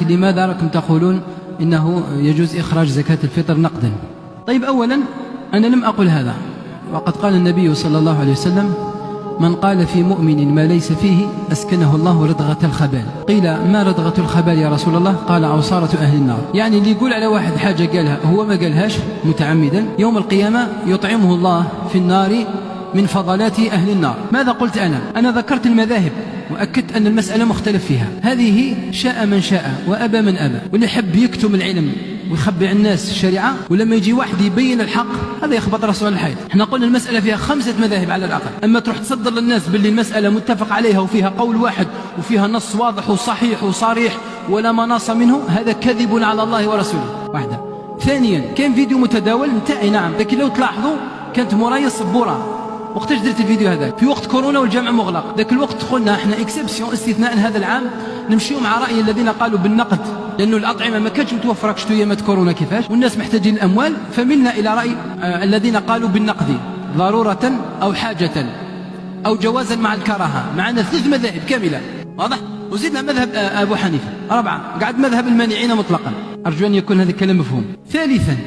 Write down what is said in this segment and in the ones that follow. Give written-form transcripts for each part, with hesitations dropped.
لماذا راكم تقولون إنه يجوز إخراج زكاة الفطر نقدا؟ طيب، أولا أنا لم أقل هذا، وقد قال النبي صلى الله عليه وسلم: من قال في مؤمن ما ليس فيه أسكنه الله ردغة الخبال. قيل: ما ردغة الخبال يا رسول الله؟ قال: عصارة أهل النار. يعني اللي يقول على واحد حاجة قالها هو ما قالهاش متعمدا، يوم القيامة يطعمه الله في النار من فضلات أهل النار. ماذا قلت أنا ذكرت المذاهب وأكدت أن المسألة مختلف فيها. هذه شاء من شاء وأبى من أبى، واللي يحب يكتم العلم ويخبي عن الناس الشريعة، ولما يجي واحد يبين الحق هذا يخبط راسه على الحيط. احنا قلنا المسألة فيها 5 مذاهب على الأقل، أما تروح تصدر للناس باللي المسألة متفق عليها وفيها قول واحد وفيها نص واضح وصحيح وصريح ولا مناص منه، هذا كذب على الله ورسوله. واحدة. ثانيا، كان فيديو متداول نتاعي، نعم، لكن لو تلاحظوا كانت مورايا صبورة وقتاش درت الفيديو هذا في وقت كورونا والجامع مغلق. ذاك الوقت قلنا احنا اكسبسيون، استثناء هذا العام نمشيو مع رأي الذين قالوا بالنقد، لأنه الأطعمة ما كانتش متوفرة كشتو أيامات كورونا كيفاش، والناس محتاجين الأموال، فملنا إلى رأي الذين قالوا بالنقد ضرورة أو حاجة أو جوازا مع الكراهة. معنا 3 مذاهب كاملة، واضح؟ وزدنا مذهب أبو حنيفة. 4 قعد مذهب المانعين مطلقا. أرجو أن يكون هذا الكلام مفهوم. ثالثا،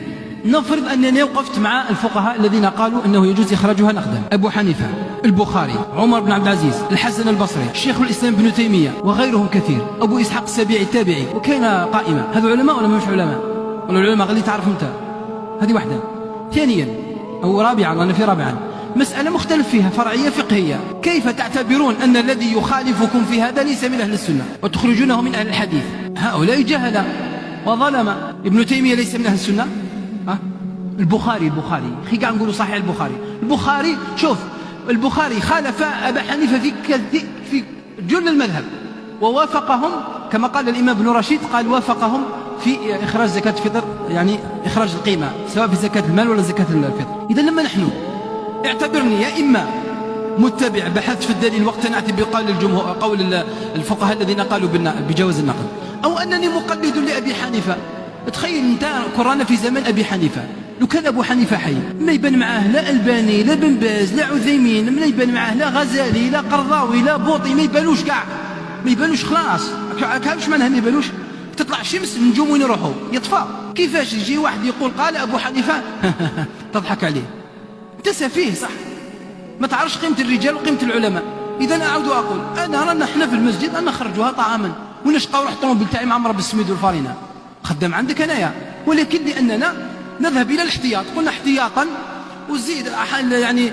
نفرض أنني وقفت مع الفقهاء الذين قالوا أنه يجوز إخراجها نقدا: أبو حنيفة، البخاري، عمر بن عبد العزيز، الحسن البصري، شيخ الإسلام ابن تيمية وغيرهم كثير، أبو إسحاق السبيعي التابعي، وكاين قائمة. هذو علماء ولا مش علماء؟ ولا العلماء غير تعرف أنت؟ هذه واحدة. ثانيا أو رابعا، أنا في رابعا، مسألة مختلف فيها فرعية فقهية: كيف تعتبرون أن الذي يخالفكم في هذا ليس من أهل السنة وتخرجونه من أهل الحديث؟ هؤلاء جهلة وظلمة. ابن تيمية ليس من أهل السنة؟ البخاري خي قاعد نقولوا صحيح البخاري شوف، البخاري خالف أبا حنيفة في جل المذهب، ووافقهم كما قال الإمام ابن رشيد، قال وافقهم في إخراج زكاة الفطر، يعني إخراج القيمة سواء في زكاة المال ولا زكاة الفطر. إذا لما نحن اعتبرني يا إما متبع بحثت في الدليل واقتنعت بقول الجمهور، قول الفقهاء الذين قالوا بجواز النقد، أو أنني مقلد لأبي حنيفة. تخيل انت كرانا في زمن أبي حنيفة، لو كان أبو حنيفة حي ما يبان معاه لا ألباني لا بن باز لا عثيمين، ما يبان معاه لا غزالي لا قرضاوي لا بوطي، ما يبانوش كاع، ما يبانوش خلاص. كيفاش معناها ما يبانوش؟ تطلع الشمس النجوم وين يروحوا؟ يطفى. كيفاش يجي واحد يقول قال أبو حنيفة تضحك عليه؟ انت سفيه صح، ما تعرفش قيمة الرجال وقيمة العلماء. إذا أعود وأقول أنا رانا احنا في المسجد أنا نخرجوها طعاما ونشقى روح الطوموبيل تاعي معمرة بالسميد والفارينة، خدام عندك أنايا، ولكن لأننا نذهب إلى الاحتياط. قلنا احتياطا وزيد يعني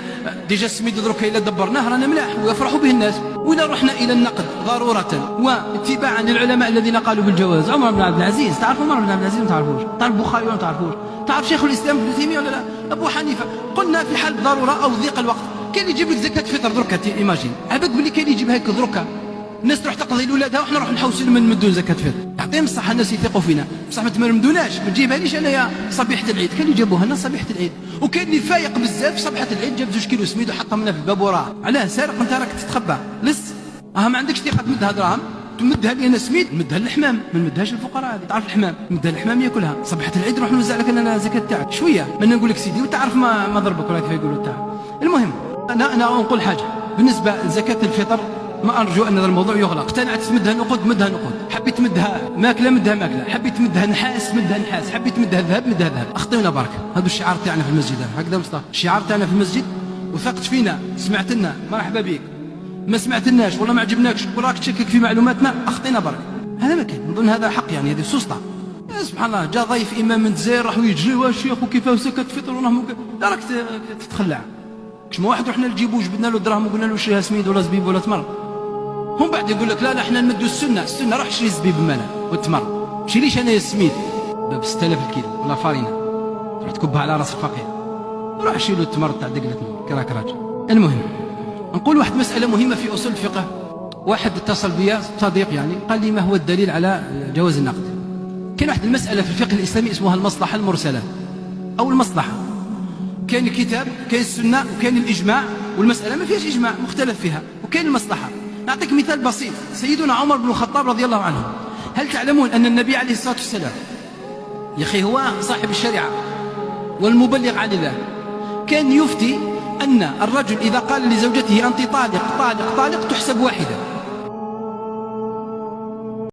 ديجا السميد درك إلا دبرناه رانا ملاح ويفرحوا به الناس. وإلا رحنا إلى النقد ضرورة واتباعا للعلماء الذين قالوا بالجواز: عمر بن عبد العزيز، تعرف عمر بن عبد العزيز ما تعرفوش؟ تعرف البخاري ولا ما تعرفوش؟ تعرف شيخ الإسلام ابن تيمية ولا لا؟ أبو حنيفة. قلنا في حال ضرورة أو ضيق الوقت كان يجيب لك زكاة فطر دركا، ايماجين عباك بلي كان يجيب هيك دركا، الناس تروح تقضي لولادها وحنا نروح نحوسوا من نمدوا زكاة فطر. يعطيهم الصحة الناس يثقوا فينا، بصح ما تمرمدوناش، ما تجيبها ليش انايا صبيحة العيد. كانوا يجيبوها لنا صبيحة العيد، وكان اللي فايق بزاف صبيحة العيد جاب 2 كيلو سميد وحطهم لنا في الباب وراه. علاه سارق انت راك تتخبى لص؟ ما عندكش ثقة تمدها دراهم، تمدها لي انا سميد، نمدها للحمام، ما نمدهاش للفقراء. هذه تعرف الحمام، نمدها للحمام ياكلها. صبيحة العيد نروح نوزع لك انا الزكاة تاعك شوية، ما نقول لك سيدي وتعرف ما ضربك ولا كيف يقولوا تاعك. المهم انا نقول حاجة بالنسبة لزكاة الفطر، ما أرجو أن هذا الموضوع يغلق. اقتنعت تمدها نقود مدها نقود، حبيت تمدها ماكلة مدها ماكلة، حبيت تمدها نحاس مدها نحاس، حبيت تمدها ذهب مدها ذهب. أخطينا برك. هذا الشعار تاعنا في المسجد، هكذا مصطفى الشعار تاعنا في المسجد. وثقت فينا، سمعتنا مرحبا بك، ما سمعتناش ولا ما عجبناكش وراك تشكك في معلوماتنا، أخطينا برك. هذا ما كان، نظن هذا حق، يعني هذه سلطة. سبحان الله، جاء ضيف إمام من الجزائر راحوا يجريوا الشيخ وكيفاه زكاة الفطر ونحن راك تتخلع. كما واحد رحنا نجيبوه جبدنا له دراهم وقلنا له شريها سميد ولا زبيب ولا تمر، هم بعد يقول لك لا احنا نمدوا السنة روح شري زبيب بمانا والتمر، ماشي ليش انا السميد ب 6000 الكيلو ولا فارينة تروح تكبها على راس الفقير، روح شيلوا التمر تاع دقلة التمر كراك راجل. المهم نقول واحد مسألة مهمة في أصول الفقه. واحد اتصل بيا صديق يعني قال لي: ما هو الدليل على جواز النقد؟ كان واحد المسألة في الفقه الإسلامي اسمها المصلحة المرسلة أو المصلحة. كان الكتاب، كان السنة، وكان الإجماع، والمسألة ما فيهاش إجماع مختلف فيها، وكان المصلحة. نعطيك مثال بسيط. سيدنا عمر بن الخطاب رضي الله عنه، هل تعلمون أن النبي عليه الصلاة والسلام يا أخي هو صاحب الشريعة والمبلغ عن الله، كان يفتي أن الرجل إذا قال لزوجته أنت طالق طالق طالق تحسب واحدة،